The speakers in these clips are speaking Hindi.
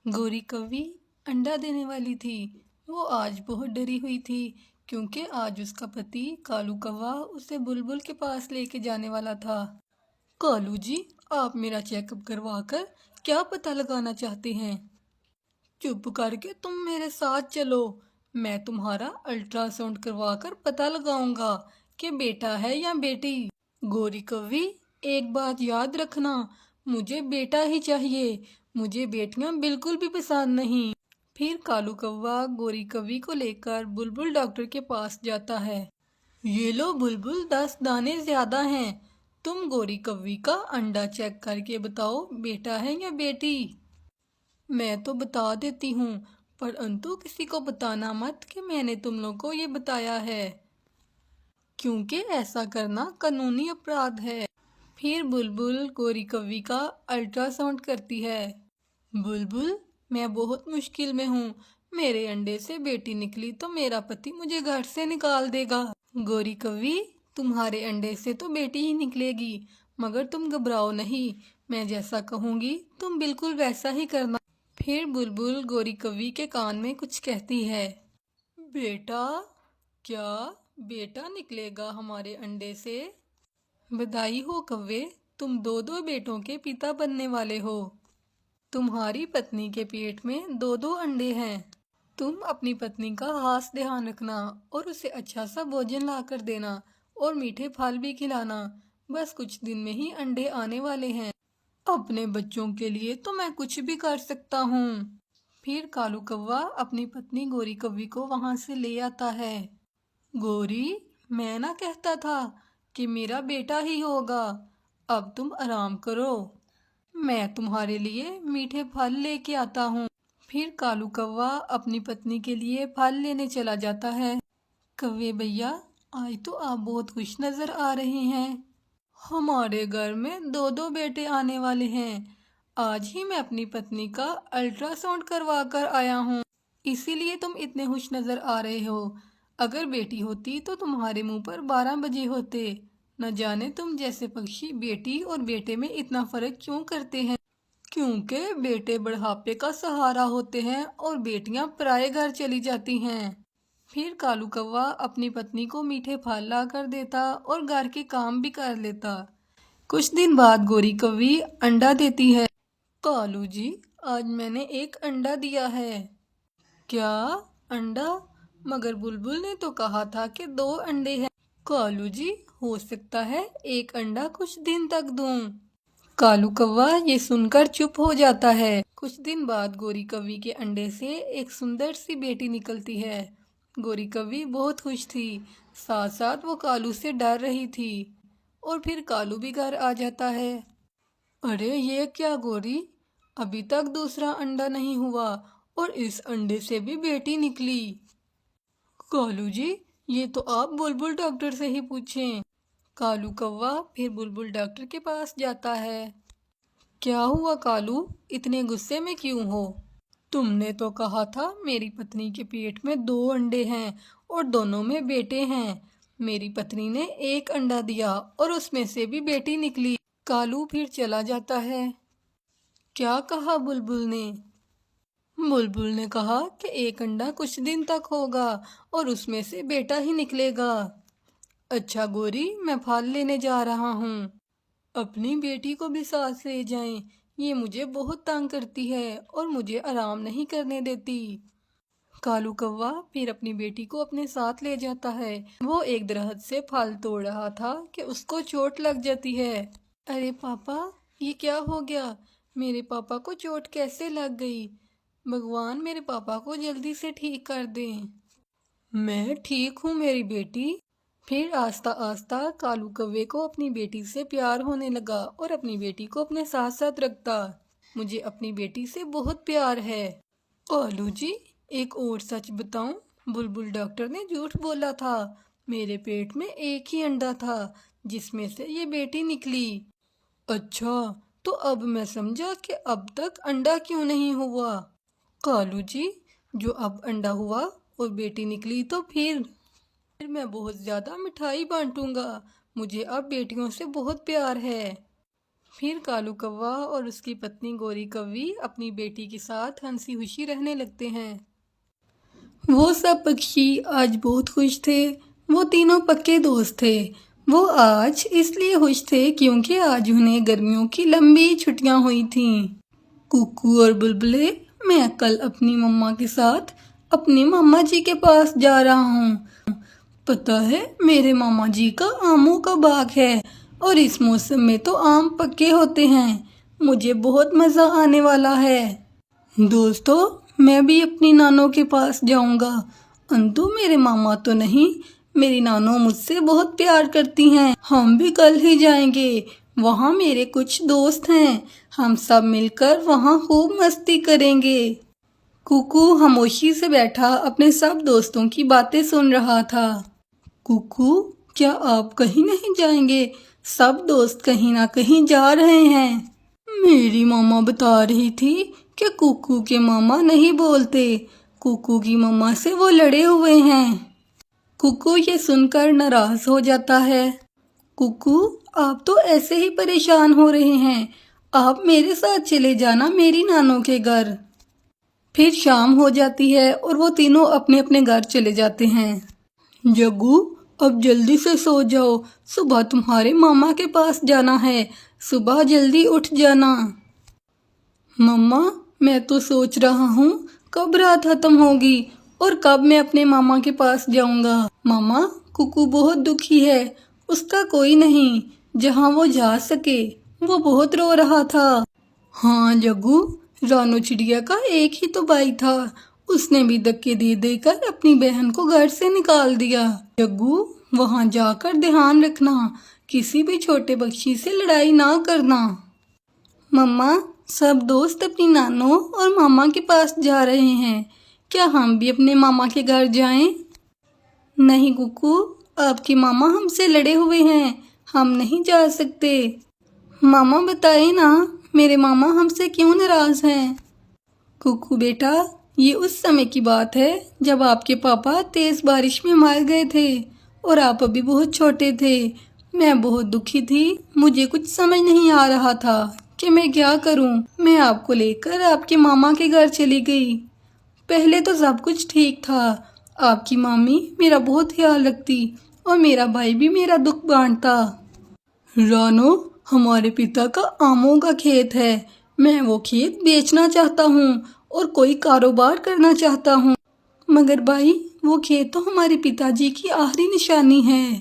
गोरी कौवी अंडा देने वाली थी। वो आज बहुत डरी हुई थी क्योंकि आज उसका पति कालू कौवा उसे बुलबुल के पास लेके जाने वाला था। कालू जी, आप मेरा चेकअप करवा कर क्या पता लगाना चाहते हैं? चुप करके तुम मेरे साथ चलो। मैं तुम्हारा अल्ट्रासाउंड करवा कर पता लगाऊंगा कि बेटा है या बेटी। गोरी कौवी, एक बात याद रखना, मुझे बेटा ही चाहिए। मुझे बेटियां बिल्कुल भी पसंद नहीं। फिर कालू कौवा गोरी कौवी को लेकर बुलबुल डॉक्टर के पास जाता है। ये लो बुलबुल, 10 दाने ज्यादा हैं। तुम गोरी कौवी का अंडा चेक करके बताओ बेटा है या बेटी। मैं तो बता देती हूँ, पर अंतु किसी को बताना मत कि मैंने तुम लोग को ये बताया है, क्योंकि ऐसा करना कानूनी अपराध है। फिर बुलबुल गोरी कौवी का अल्ट्रासाउंड करती है। बुलबुल, मैं बहुत मुश्किल में हूँ। मेरे अंडे से बेटी निकली तो मेरा पति मुझे घर से निकाल देगा। गोरी कौवी, तुम्हारे अंडे से तो बेटी ही निकलेगी, मगर तुम घबराओ नहीं। मैं जैसा कहूँगी तुम बिल्कुल वैसा ही करना। फिर बुलबुल गोरी कौवी के कान में कुछ कहती है। बेटा? क्या बेटा निकलेगा हमारे अंडे से? बधाई हो कौवे, तुम दो दो बेटों के पिता बनने वाले हो। तुम्हारी पत्नी के पेट में दो दो अंडे हैं। तुम अपनी पत्नी का खास ध्यान रखना और उसे अच्छा सा भोजन ला कर देना और मीठे फल भी खिलाना। बस कुछ दिन में ही अंडे आने वाले हैं। अपने बच्चों के लिए तो मैं कुछ भी कर सकता हूँ। फिर कालू कौवा अपनी पत्नी गोरी कौवी को वहां से ले आता है। गोरी, मैं ना कहता था कि मेरा बेटा ही होगा। अब तुम आराम करो, मैं तुम्हारे लिए मीठे फल लेके आता हूँ। फिर कालू कौवा अपनी पत्नी के लिए फल लेने चला जाता है। कौवे भैया, आज तो आप बहुत खुश नजर आ रहे हैं। हमारे घर में दो दो बेटे आने वाले हैं। आज ही मैं अपनी पत्नी का अल्ट्रासाउंड करवा कर आया हूँ, इसीलिए तुम इतने खुश नजर आ रहे हो। अगर बेटी होती तो तुम्हारे मुंह पर 12 बजे होते। न जाने तुम जैसे पक्षी बेटी और बेटे में इतना फर्क क्यों करते हैं। क्योंकि बेटे बुढ़ापे का सहारा होते हैं और बेटियां पराये घर चली जाती हैं। फिर कालू कौवा अपनी पत्नी को मीठे फल ला कर देता और घर के काम भी कर लेता। कुछ दिन बाद गोरी कौवी अंडा देती है। कालू जी, आज मैंने एक अंडा दिया है। क्या? अंडा? मगर बुलबुल ने तो कहा था कि 2 अंडे हैं। कालू जी, हो सकता है एक अंडा कुछ दिन तक दूं। कालू कौवा ये सुनकर चुप हो जाता है। कुछ दिन बाद गोरी कौवी के अंडे से एक सुंदर सी बेटी निकलती है। गोरी कौवी बहुत खुश थी, साथ साथ वो कालू से डर रही थी। और फिर कालू भी घर आ जाता है। अरे ये क्या गोरी, अभी तक दूसरा अंडा नहीं हुआ और इस अंडे से भी बेटी निकली। कालू जी, ये तो आप बुलबुल डॉक्टर से ही पूछें। कालू कौवा फिर बुलबुल डॉक्टर के पास जाता है। क्या हुआ कालू, इतने गुस्से में क्यों हो? तुमने तो कहा था मेरी पत्नी के पेट में 2 अंडे हैं और दोनों में बेटे हैं। मेरी पत्नी ने एक अंडा दिया और उसमें से भी बेटी निकली। कालू फिर चला जाता है। क्या कहा बुलबुल ने? बुलबुल ने कहा कि एक अंडा कुछ दिन तक होगा और उसमें से बेटा ही निकलेगा। अच्छा गोरी, मैं फल लेने जा रहा हूँ। अपनी बेटी को भी साथ ले जाएं। ये मुझे बहुत तंग करती है और मुझे आराम नहीं करने देती। कालू कौवा फिर अपनी बेटी को अपने साथ ले जाता है। वो एक दरख्त से फल तोड़ रहा था कि उसको चोट लग जाती है। अरे पापा, ये क्या हो गया? मेरे पापा को चोट कैसे लग गई? भगवान मेरे पापा को जल्दी से ठीक कर दें। मैं ठीक हूँ मेरी बेटी। फिर आस्ता आस्ता कालू कौवे को अपनी बेटी से प्यार होने लगा और अपनी बेटी को अपने साथ साथ रखता। मुझे अपनी बेटी से बहुत प्यार है। कालू जी, एक और सच बताऊं, बुलबुल डॉक्टर ने झूठ बोला था। मेरे पेट में एक ही अंडा था जिसमें से ये बेटी निकली। अच्छा, तो अब मैं समझा कि अब तक अंडा क्यों नहीं हुआ। कालू जी, जो अब अंडा हुआ और बेटी निकली तो फिर मैं बहुत ज्यादा मिठाई बांटूंगा। मुझे अब बेटियों से बहुत प्यार है। फिर कालू कौवा और उसकी पत्नी गोरी कौवी अपनी बेटी के साथ हंसी खुशी रहने लगते हैं। वो सब पक्षी आज बहुत खुश थे। वो तीनों पक्के दोस्त थे। वो आज इसलिए खुश थे क्योंकि आज उन्हें गर्मियों की लंबी छुट्टियां हुई थीं। कुकू और बुलबुले, मैं कल अपनी मम्मा के साथ अपनी मामा जी के पास जा रहा हूँ। पता है, मेरे मामा जी का आमों का बाग है और इस मौसम में तो आम पक्के होते हैं। मुझे बहुत मज़ा आने वाला है। दोस्तों, मैं भी अपनी नानों के पास जाऊंगा। अंतु मेरे मामा तो नहीं, मेरी नानो मुझसे बहुत प्यार करती हैं। हम भी कल ही जाएंगे। वहाँ मेरे कुछ दोस्त हैं। हम सब मिलकर वहाँ खूब मस्ती करेंगे। कुकू खामोशी से बैठा अपने सब दोस्तों की बातें सुन रहा था। कुकू, क्या आप कहीं नहीं जाएंगे? सब दोस्त कहीं ना कहीं जा रहे हैं। मेरी मामा बता रही थी कि कुकू के मामा नहीं बोलते। कुकू की मामा से वो लड़े हुए हैं। कुकू ये सुनकर नाराज हो जाता है। कुकू, आप तो ऐसे ही परेशान हो रहे हैं। आप मेरे साथ चले जाना मेरी नानों के घर। फिर शाम हो जाती है और वो तीनों अपने अपने घर चले जाते हैं। जग्गू, अब जल्दी से सो जाओ। सुबह तुम्हारे मामा के पास जाना है। सुबह जल्दी उठ जाना। मम्मा, मैं तो सोच रहा हूँ कब रात खत्म होगी और कब मैं अपने मामा के पास जाऊंगा। मामा, कुकू बहुत दुखी है। उसका कोई नहीं जहाँ वो जा सके। वो बहुत रो रहा था। हाँ जग्गू, रानू चिड़िया का एक ही तो भाई था। उसने भी धक्के दे देकर अपनी बहन को घर से निकाल दिया। जग्गू, वहाँ जाकर ध्यान रखना, किसी भी छोटे पक्षी से लड़ाई ना करना। मम्मा, सब दोस्त अपनी नानों और मामा के पास जा रहे हैं। क्या हम भी अपने मामा के घर जाएं? नहीं कुकू, आपके मामा हमसे लड़े हुए हैं। हम नहीं जा सकते। मामा बताए ना, मेरे मामा हमसे क्यों नाराज हैं? कुकू बेटा, ये उस समय की बात है जब आपके पापा तेज बारिश में मार गए थे और आप अभी बहुत छोटे थे। मैं बहुत दुखी थी। मुझे कुछ समझ नहीं आ रहा था कि मैं क्या करूं। मैं आपको लेकर आपके मामा के घर चली गई। पहले तो सब कुछ ठीक था। आपकी मामी मेरा बहुत ख्याल रखती और मेरा भाई भी मेरा दुख बांटता। रानो, हमारे पिता का आमों का खेत है। मैं वो खेत बेचना चाहता हूँ और कोई कारोबार करना चाहता हूँ। मगर भाई, वो खेत तो हमारे पिताजी की आखिरी निशानी है।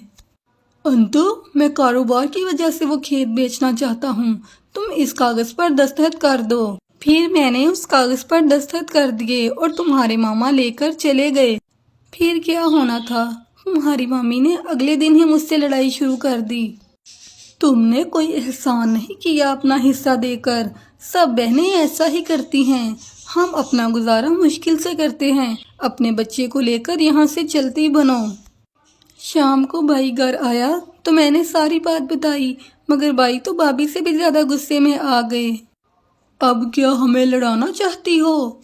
अंतु मैं कारोबार की वजह से वो खेत बेचना चाहता हूँ। तुम इस कागज पर दस्तखत कर दो। फिर मैंने उस कागज पर दस्तखत कर दिए और तुम्हारे मामा लेकर चले गए। फिर क्या होना था, तुम्हारी मम्मी ने अगले दिन ही मुझसे लड़ाई शुरू कर दी। तुमने कोई एहसान नहीं किया अपना हिस्सा देकर। सब बहनें ऐसा ही करती हैं। हम अपना गुजारा मुश्किल से करते हैं। अपने बच्चे को लेकर यहाँ से चलती बनो। शाम को भाई घर आया तो मैंने सारी बात बताई, मगर भाई तो भाभी से भी ज्यादा गुस्से में आ गए। अब क्या हमें लड़ाना चाहती हो?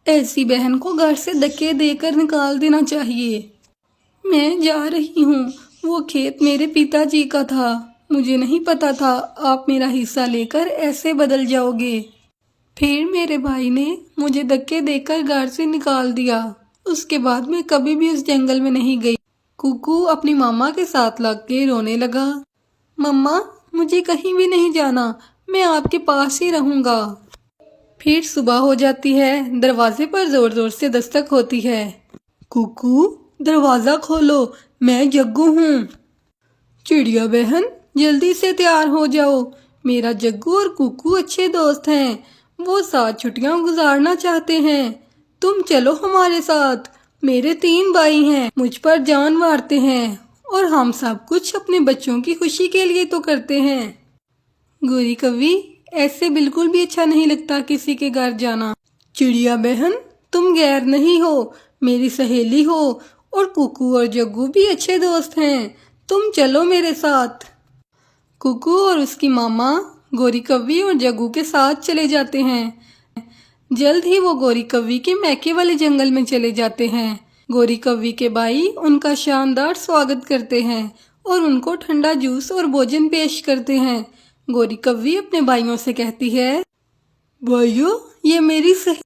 ऐसी बहन को घर से धक्के देकर निकाल देना चाहिए। मैं जा रही हूँ। वो खेत मेरे पिताजी का था। मुझे नहीं पता था आप मेरा हिस्सा लेकर ऐसे बदल जाओगे। फिर मेरे भाई ने मुझे धक्के देकर घर से निकाल दिया। उसके बाद मैं कभी भी उस जंगल में नहीं गई। कुकू अपनी मामा के साथ लग के रोने लगा। मम्मा, मुझे कहीं भी नहीं जाना। मैं आपके पास ही रहूंगा। फिर सुबह हो जाती है। दरवाजे पर जोर जोर से दस्तक होती है। कुकू, दरवाजा खोलो, मैं जग्गू हूँ। चिड़िया बहन, जल्दी से तैयार हो जाओ। मेरा जग्गू और कुकू अच्छे दोस्त हैं। वो साथ छुट्टियां गुजारना चाहते हैं। तुम चलो हमारे साथ। मेरे 3 भाई हैं, मुझ पर जान मारते हैं और हम सब कुछ अपने बच्चों की खुशी के लिए तो करते हैं। गोरी कवि, ऐसे बिल्कुल भी अच्छा नहीं लगता किसी के घर जाना। चिड़िया बहन, तुम गैर नहीं हो, मेरी सहेली हो और कुकू और जग्गू भी अच्छे दोस्त हैं। तुम चलो मेरे साथ। कुकू और उसकी मामा गोरी कव्वी और जग्गू के साथ चले जाते हैं। जल्द ही वो गोरी कव्वी के मैके वाले जंगल में चले जाते हैं। गोरी कव्वी के भाई उनका शानदार स्वागत करते हैं और उनको ठंडा जूस और भोजन पेश करते हैं। गोरी कव्वी अपने भाइयों से कहती है, भाइयों ये मेरी सही